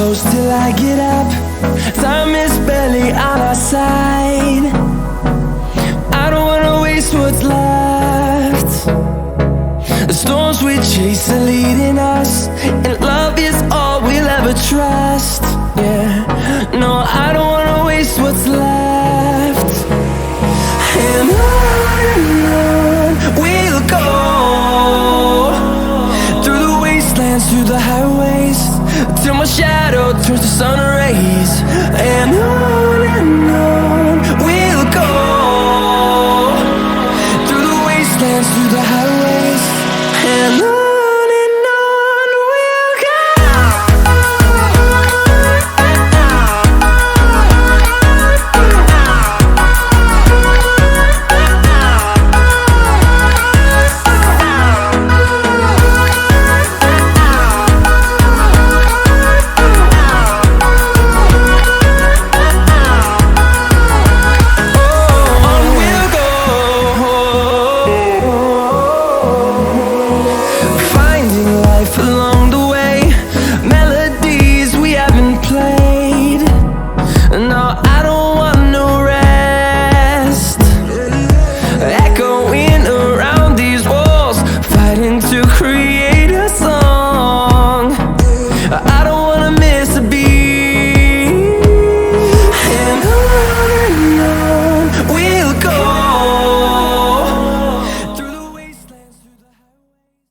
close till I get up. Time is barely on our side. I don't wanna waste what's left. The storms we chase are leading us, and love is all we'll ever trust. Yeah, no, I don't wanna waste what's left. And on we'll go, through the wastelands, through the highways, till my shadow